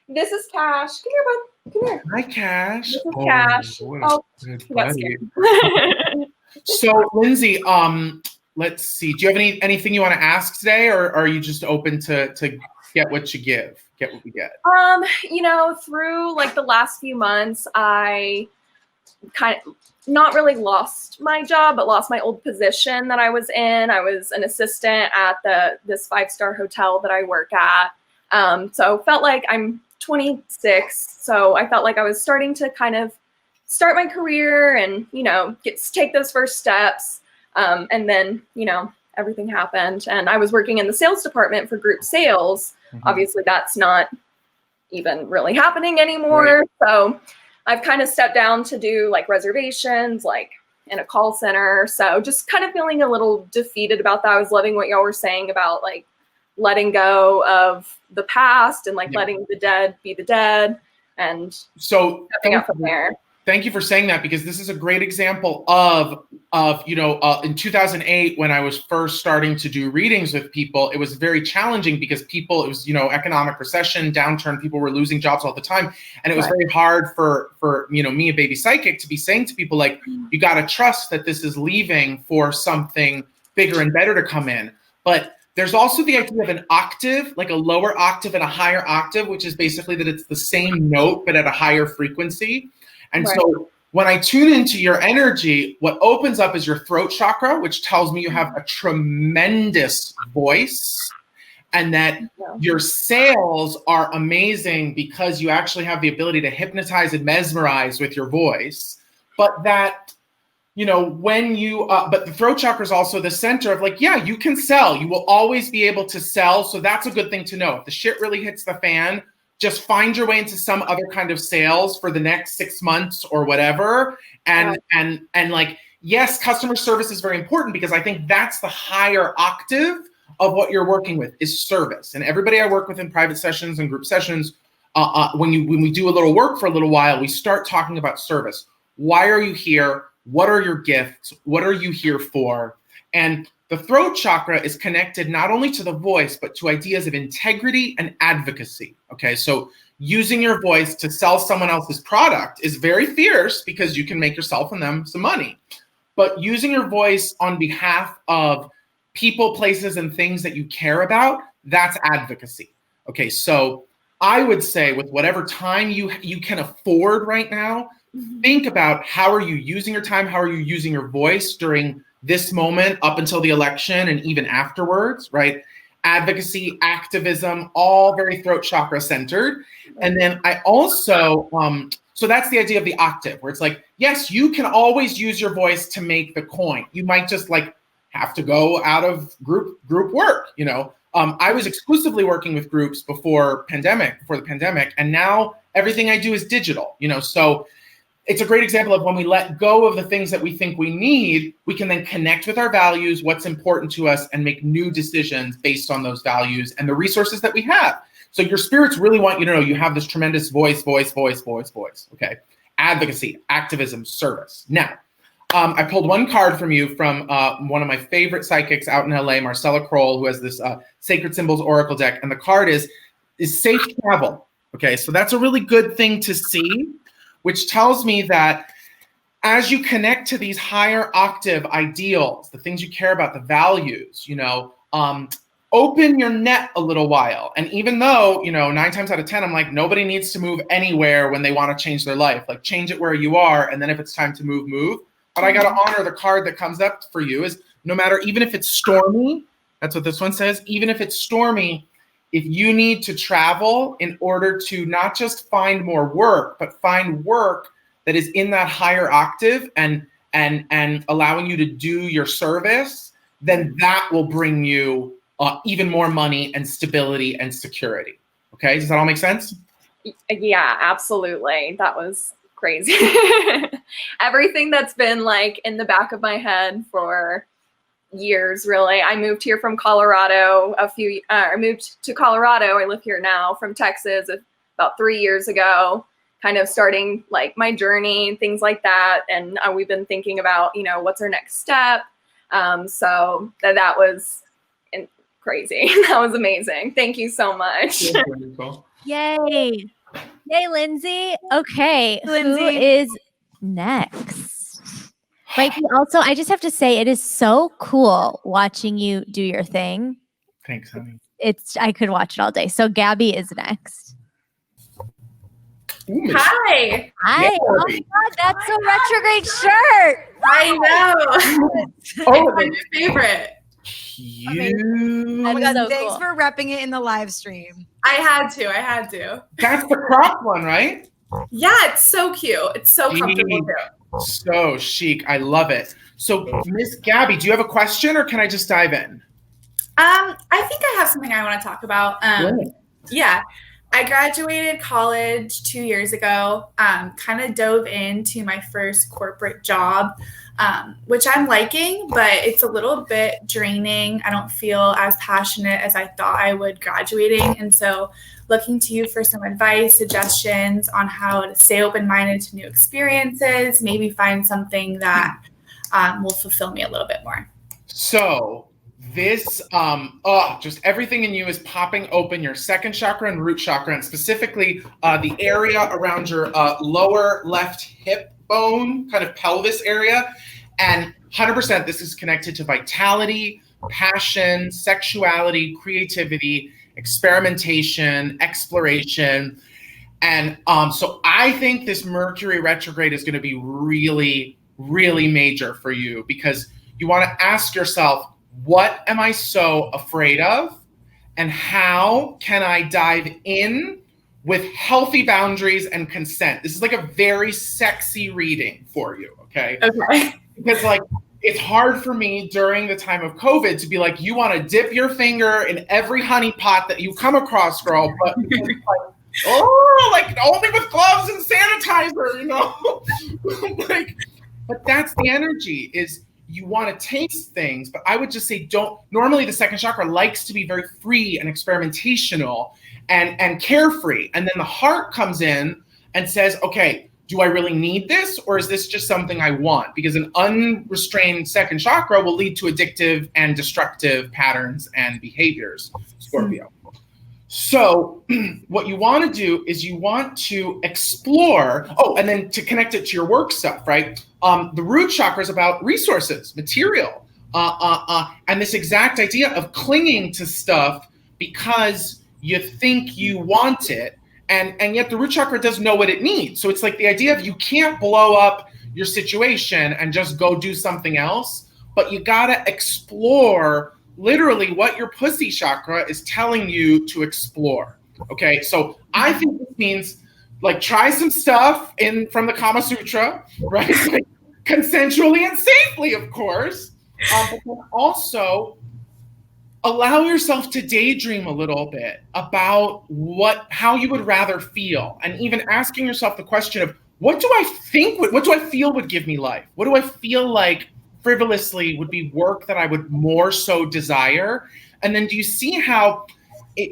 This is Cash. Come here, bud. Come here. Hi, Cash. This is Cash. What Oh, good he got buddy. scared. So, Lindsay, let's see. Do you have anything you want to ask today, or are you just open to get what you give, get what we get? Through like the last few months, I kind of not really lost my job, but lost my old position that I was in. I was an assistant at this 5-star hotel that I work at. So felt like I'm 26. So I felt like I was starting to kind of start my career and, take those first steps. And then, everything happened and I was working in the sales department for group sales. Mm-hmm. Obviously that's not even really happening anymore. Right. So I've kind of stepped down to do like reservations, like in a call center. So just kind of feeling a little defeated about that. I was loving what y'all were saying about like letting go of the past and like letting the dead be the dead and so stepping up from there. Thank you for saying that, because this is a great example of in 2008, when I was first starting to do readings with people, it was very challenging because it was, economic recession, downturn, people were losing jobs all the time. And it was very hard for me, a baby psychic, to be saying to people like, you got to trust that this is leaving for something bigger and better to come in. But there's also the idea of an octave, like a lower octave and a higher octave, which is basically that it's the same note, but at a higher frequency. And so when I tune into your energy, what opens up is your throat chakra, which tells me you have a tremendous voice and that your sales are amazing because you actually have the ability to hypnotize and mesmerize with your voice. But that, when you, but the throat chakra is also the center of like, you can sell. You will always be able to sell. So that's a good thing to know. If the shit really hits the fan, just find your way into some other kind of sales for the next 6 months or whatever. And like, yes, customer service is very important because I think that's the higher octave of what you're working with is service. And everybody I work with in private sessions and group sessions, when we do a little work for a little while, we start talking about service. Why are you here? What are your gifts? What are you here for? And the throat chakra is connected not only to the voice, but to ideas of integrity and advocacy. Okay, so using your voice to sell someone else's product is very fierce because you can make yourself and them some money. But using your voice on behalf of people, places, and things that you care about, that's advocacy. Okay, so I would say with whatever time you can afford right now, think about how are you using your time, how are you using your voice during this moment up until the election and even afterwards, right? Advocacy, activism, all very throat chakra centered. And then I also, so that's the idea of the octave where it's like, yes, you can always use your voice to make the coin. You might just like have to go out of group work, I was exclusively working with groups before the pandemic, and now everything I do is digital, so it's a great example of when we let go of the things that we think we need, we can then connect with our values, what's important to us, and make new decisions based on those values and the resources that we have. So your spirits really want you to know you have this tremendous voice, okay? Advocacy, activism, service. Now, I pulled one card from you from one of my favorite psychics out in LA, Marcella Kroll, who has this Sacred Symbols Oracle deck, and the card is safe travel, okay? So that's a really good thing to see, which tells me that as you connect to these higher octave ideals, the things you care about, the values, open your net a little while. And even though, 9 times out of 10, I'm like, nobody needs to move anywhere when they want to change their life. Like change it where you are. And then if it's time to move. But I got to honor the card that comes up for you is no matter, even if it's stormy, that's what this one says, even if it's stormy, if you need to travel in order to not just find more work, but find work that is in that higher octave and allowing you to do your service, then that will bring you even more money and stability and security. Okay, does that all make sense? Yeah, absolutely. That was crazy. Everything that's been like in the back of my head for years, really. I moved here from Colorado I moved to Colorado. I live here now from Texas about 3 years ago, kind of starting like my journey and things like that. And we've been thinking about, what's our next step. So that was crazy. That was amazing. Thank you so much. Yay. Yay, Lindsay. Okay. Who Lindsay. is next? Mikey, also, I just have to say, it is so cool watching you do your thing. Thanks, honey. I could watch it all day. So Gabby is next. Ooh, Hi. Hi. Oh my God, that's a retrograde shirt. I know. Oh, My new favorite. cute. Oh my God, So thanks cool. for repping it in the live stream. I had to. That's the cropped one, right? Yeah, it's so cute. It's so comfortable too. So chic. I love it. So, Miss Gabby, do you have a question or can I just dive in? I think I have something I want to talk about. Yeah. I graduated college 2 years ago, kind of dove into my first corporate job, which I'm liking, but it's a little bit draining. I don't feel as passionate as I thought I would graduating. And so looking to you for some advice, suggestions on how to stay open-minded to new experiences, maybe find something that will fulfill me a little bit more. So this, just everything in you is popping open, your second chakra and root chakra, and specifically the area around your lower left hip bone, kind of pelvis area. And 100% this is connected to vitality, passion, sexuality, creativity, experimentation, exploration. And so I think this Mercury retrograde is going to be really, really major for you because you want to ask yourself, what am I so afraid of? And how can I dive in with healthy boundaries and consent? This is like a very sexy reading for you, okay? Okay. Because like, it's hard for me during the time of COVID to be like, you want to dip your finger in every honey pot that you come across, girl, but like only with gloves and sanitizer, you know? But that's the energy is you want to taste things, but I would just say normally the second chakra likes to be very free and experimentational and carefree. And then the heart comes in and says, okay, do I really need this? Or is this just something I want? Because an unrestrained second chakra will lead to addictive and destructive patterns and behaviors, Scorpio. So what you want to do is you want to explore, and then to connect it to your work stuff, right? The root chakra is about resources, material, and this exact idea of clinging to stuff because you think you want it, and yet the root chakra doesn't know what it needs. So it's like the idea of you can't blow up your situation and just go do something else, but you gotta explore literally what your pussy chakra is telling you to explore. Okay, so I think this means like try some stuff from the Kama Sutra, right? Like, consensually and safely, of course, but then also allow yourself to daydream a little bit about how you would rather feel, and even asking yourself the question of what do I feel would give me life? What do I feel like frivolously would be work that I would more so desire? And then do you see how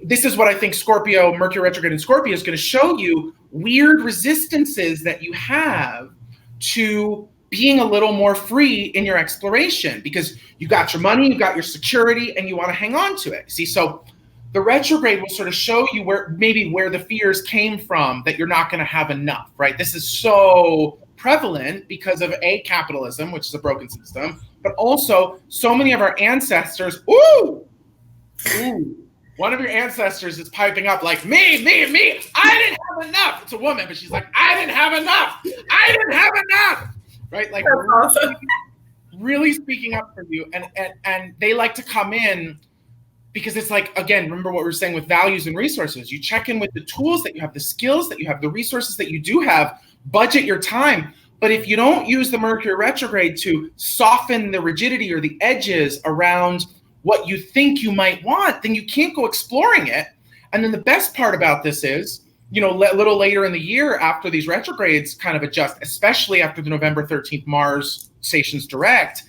this is what I think Scorpio, Mercury retrograde in Scorpio is going to show you weird resistances that you have to being a little more free in your exploration because you got your money, you got your security, and you want to hang on to it. See, so the retrograde will sort of show you where the fears came from that you're not going to have enough, right? This is so prevalent because of capitalism, which is a broken system, but also so many of our ancestors, one of your ancestors is piping up like, me, I didn't have enough. It's a woman, but she's like, I didn't have enough, right? Like really speaking up for you. And they like to come in because it's like, again, remember what we were saying with values and resources. You check in with the tools that you have, the skills that you have, the resources that you do have, budget your time. But if you don't use the Mercury retrograde to soften the rigidity or the edges around what you think you might want, then you can't go exploring it. And then the best part about this is, a little later in the year after these retrogrades kind of adjust, especially after the November 13th Mars stations direct,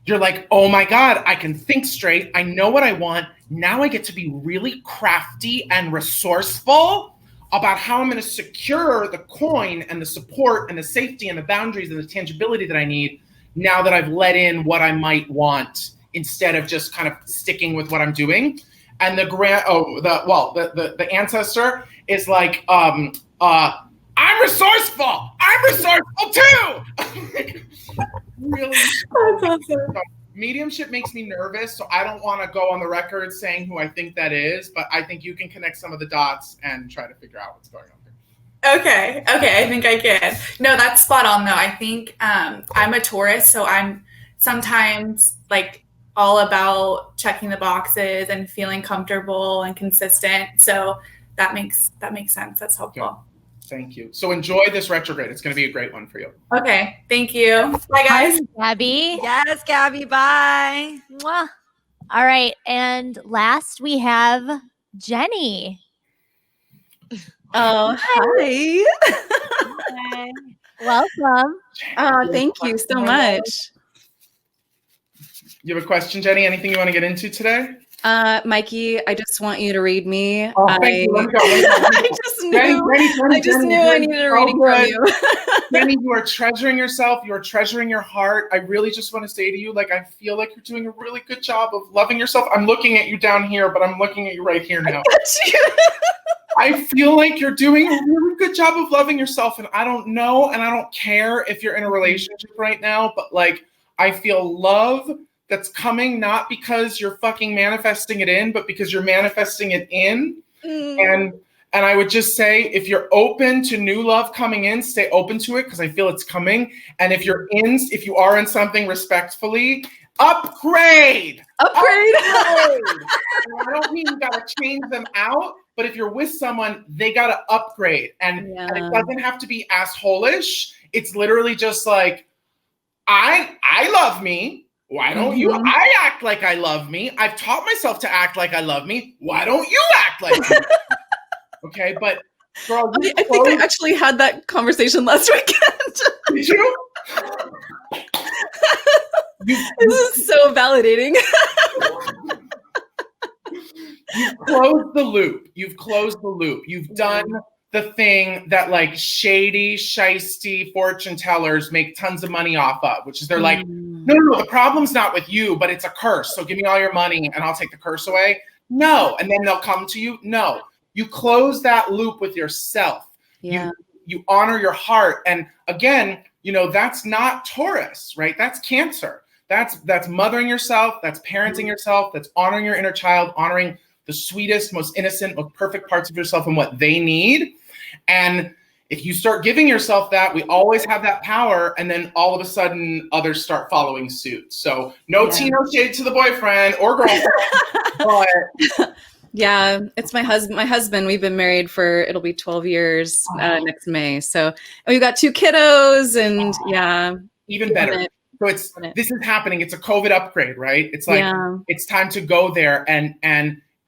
you're like, oh my God, I can think straight. I know what I want. Now I get to be really crafty and resourceful about how I'm going to secure the coin and the support and the safety and the boundaries and the tangibility that I need now that I've let in what I might want instead of just kind of sticking with what I'm doing. And the ancestor is like, I'm resourceful. I'm resourceful too. Really? That's awesome. Mediumship makes me nervous, so I don't want to go on the record saying who I think that is, but I think you can connect some of the dots and try to figure out what's going on here. Okay, I think I can. No, that's spot on though. I think I'm a Taurus, so I'm sometimes like all about checking the boxes and feeling comfortable and consistent. So that makes sense. That's helpful. Okay. Thank you. So enjoy this retrograde. It's going to be a great one for you. Okay, thank you. Bye, guys. Gabby. Yes, Gabby, bye. Mwah. All right. And last we have Jenny. Oh, hi. Hi. Welcome. Thank you so much. You have a question, Jenny? Anything you want to get into today? Mikey, I just want you to read me. Oh, thank you. Let me go. I just knew I needed a reading from you. Jenny, you are treasuring yourself. You are treasuring your heart. I really just want to say to you, like, I feel like you're doing a really good job of loving yourself. I'm looking at you down here, but I'm looking at you right here now. I feel like you're doing a really good job of loving yourself. And I don't know, and I don't care if you're in a relationship right now, but like, I feel love that's coming not because you're fucking manifesting it in, but because you're manifesting it in. And I would just say, if you're open to new love coming in, stay open to it because I feel it's coming. And if you are in something respectfully, upgrade. I don't mean you gotta change them out, but if you're with someone, they gotta upgrade. And it doesn't have to be asshole-ish. It's literally just like, I love me. Why don't you? I act like I love me. I've taught myself to act like I love me. Why don't you act like me? Okay, but girl, I think I actually had that conversation last weekend. Did you? This is so validating. You've closed the loop. You've done the thing that like shady, shisty fortune tellers make tons of money off of, which is they're like, no, the problem's not with you, but it's a curse. So give me all your money and I'll take the curse away. No. And then they'll come to you. No, you close that loop with yourself. Yeah. You honor your heart. And again, that's not Taurus, right? That's Cancer. That's mothering yourself. That's parenting yourself. That's honoring your inner child, honoring the sweetest, most innocent, most perfect parts of yourself and what they need. And if you start giving yourself that, we always have that power. And then all of a sudden others start following suit. So no tea, no shade to the boyfriend or girlfriend. But yeah, it's my husband. We've been married it'll be 12 years next May. So we've got 2 kiddos and even better. So this is happening. It's a COVID upgrade, right? It's like, it's time to go there. And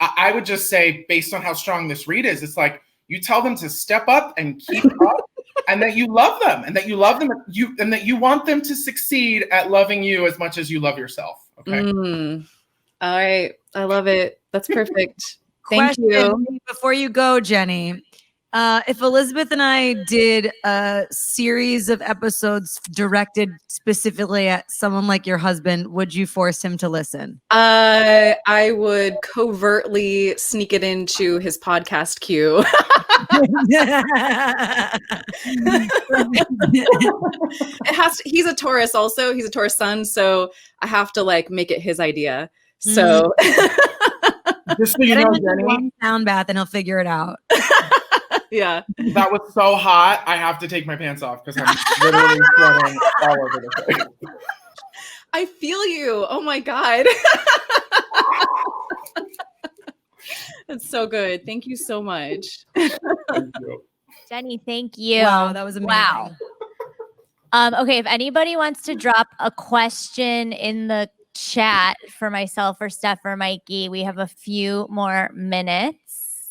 I would just say, based on how strong this read is, it's like, you tell them to step up and keep up and that you love them and that you love them and that you want them to succeed at loving you as much as you love yourself. Okay. All right. I love it. That's perfect. Thank you. Before you go, Jenny, if Elizabeth and I did a series of episodes directed specifically at someone like your husband, would you force him to listen? I would covertly sneak it into his podcast queue. He's a Taurus also. He's a Taurus sun. So I have to like make it his idea. So just so you know, Jenny, sound bath and he'll figure it out. Yeah. That was so hot. I have to take my pants off because I'm literally sweating all over the place. I feel you. Oh my God. That's so good. Thank you so much. Thank you. Jenny, thank you. Wow, that was amazing. Wow. Okay, if anybody wants to drop a question in the chat for myself or Steph or Mikey, we have a few more minutes.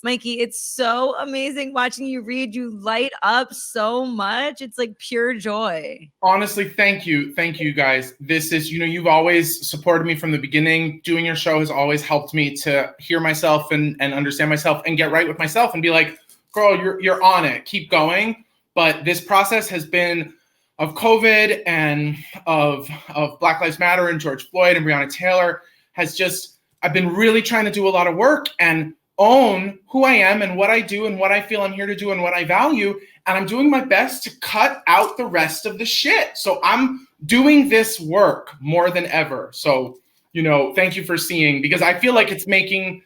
Mikey, it's so amazing watching you read. You light up so much. It's like pure joy. Honestly, thank you. Thank you, guys. This is, you've always supported me from the beginning. Doing your show has always helped me to hear myself and understand myself and get right with myself and be like, girl, you're on it. Keep going. But this process has been COVID and of Black Lives Matter and George Floyd and Breonna Taylor I've been really trying to do a lot of work and own who I am and what I do and what I feel I'm here to do and what I value. And I'm doing my best to cut out the rest of the shit. So I'm doing this work more than ever. So, thank you for seeing, because I feel like it's making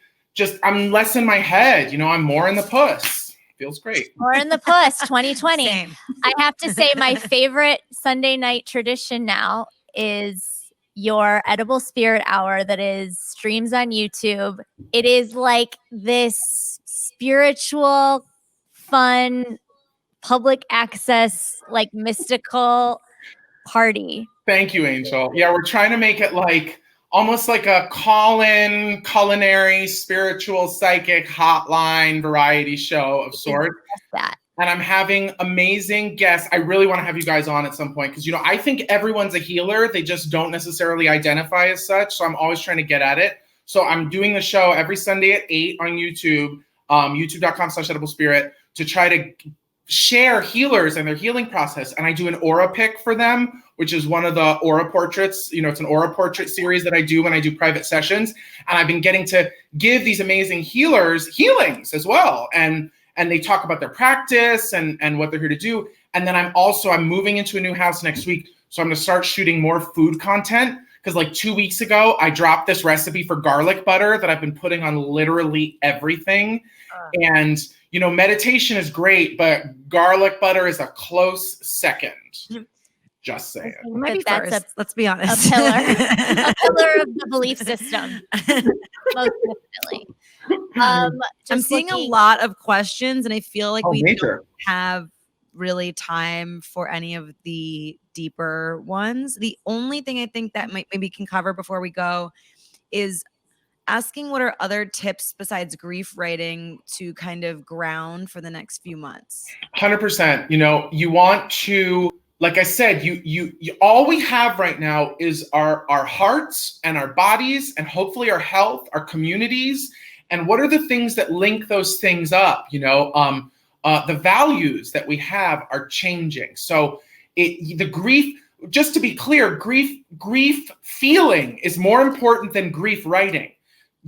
I'm less in my head. I'm more in the puss. Feels great. More in the puss 2020. Same. I have to say my favorite Sunday night tradition now is your Edible Spirit Hour that is streams on YouTube. It is like this spiritual, fun, public access, like mystical party. Thank you, Angel. Yeah, we're trying to make it almost like a call-in, culinary, spiritual, psychic hotline variety show of sorts. That. And I'm having amazing guests. I really want to have you guys on at some point because, I think everyone's a healer. They just don't necessarily identify as such. So I'm always trying to get at it. So I'm doing the show every Sunday at 8 on YouTube, youtube.com/EdibleSpirit, to try to share healers and their healing process. And I do an aura pick for them, which is one of the aura portraits. It's an aura portrait series that I do when I do private sessions. And I've been getting to give these amazing healers healings as well. And they talk about their practice and what they're here to do. And then I'm moving into a new house next week. So I'm going to start shooting more food content. Because 2 weeks ago, I dropped this recipe for garlic butter that I've been putting on literally everything. And, meditation is great, but garlic butter is a close second. Just saying. It might be That's first. Let's be honest. a pillar of the belief system. Most definitely. I'm Just seeing a looking- lot of questions, and I feel like we major. don't have really time for any of the deeper ones. The only thing I think that maybe can cover before we go is asking what are other tips besides grief writing to kind of ground for the next few months. 100%. You want to, like I said, you all we have right now is our hearts and our bodies and hopefully our health, our communities. And what are the things that link those things up? The values that we have are changing. So the grief, just to be clear, grief feeling is more important than grief writing.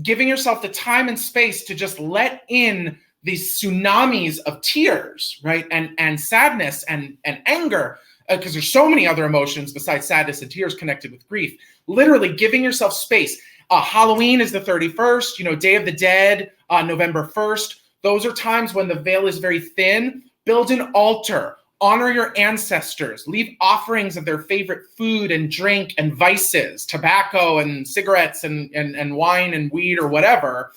Giving yourself the time and space to just let in these tsunamis of tears, right? And sadness and anger, because there's so many other emotions besides sadness and tears connected with grief. Literally giving yourself space. Halloween is the 31st, Day of the Dead, November 1st. Those are times when the veil is very thin. Build an altar. Honor your ancestors. Leave offerings of their favorite food and drink and vices, tobacco and cigarettes and wine and weed or whatever.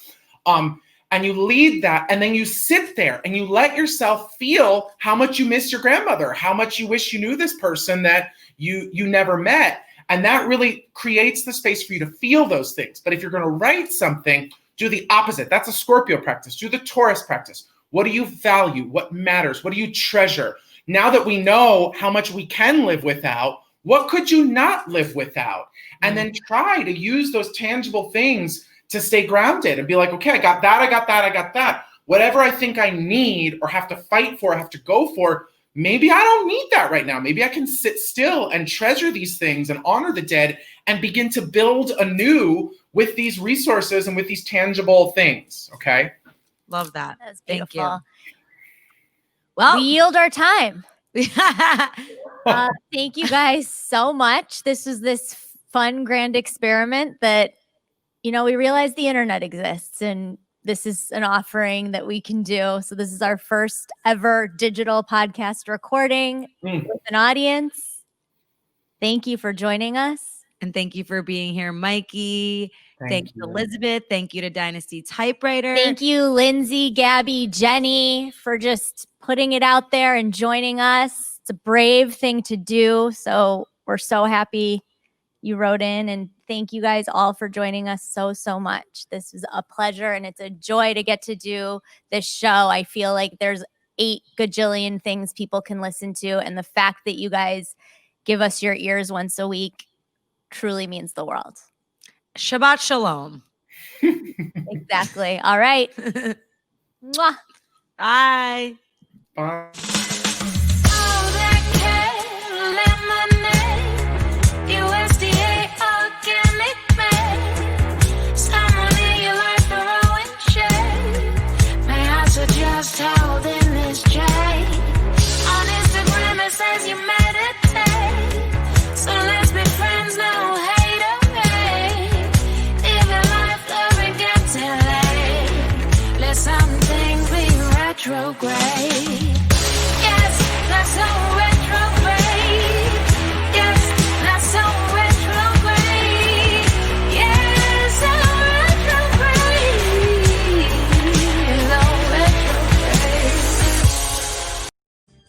And you lead that, and then you sit there and you let yourself feel how much you miss your grandmother, how much you wish you knew this person that you never met. And that really creates the space for you to feel those things. But if you're going to write something, do the opposite. That's a Scorpio practice. Do the Taurus practice. What do you value? What matters? What do you treasure? Now that we know how much we can live without, what could you not live without? And then try to use those tangible things to stay grounded and be like, okay, I got that, I got that, I got that. Whatever I think I need or have to fight for, have to go for, maybe I don't need that right now. Maybe I can sit still and treasure these things and honor the dead and begin to build anew with these resources and with these tangible things, okay? Love that. That's Thank beautiful. you. Well, We yield our time. Thank you guys so much. This was this fun, grand experiment that, we realized the internet exists and this is an offering that we can do. So this is our first ever digital podcast recording with an audience. Thank you for joining us. and thank you for being here, Mikey. Thank you, you. Elizabeth. Thank you to Dynasty Typewriter. Thank you, Lindsay, Gabby, Jenny, for just putting it out there and joining us. It's a brave thing to do. So we're so happy you wrote in, and thank you guys all for joining us so much. This was a pleasure, and it's a joy to get to do this show. I feel like there's 8 gajillion things people can listen to, and the fact that you guys give us your ears once a week truly means the world. Shabbat Shalom. Exactly. All right. Mwah. Bye. Bye. Oh, that retrograde.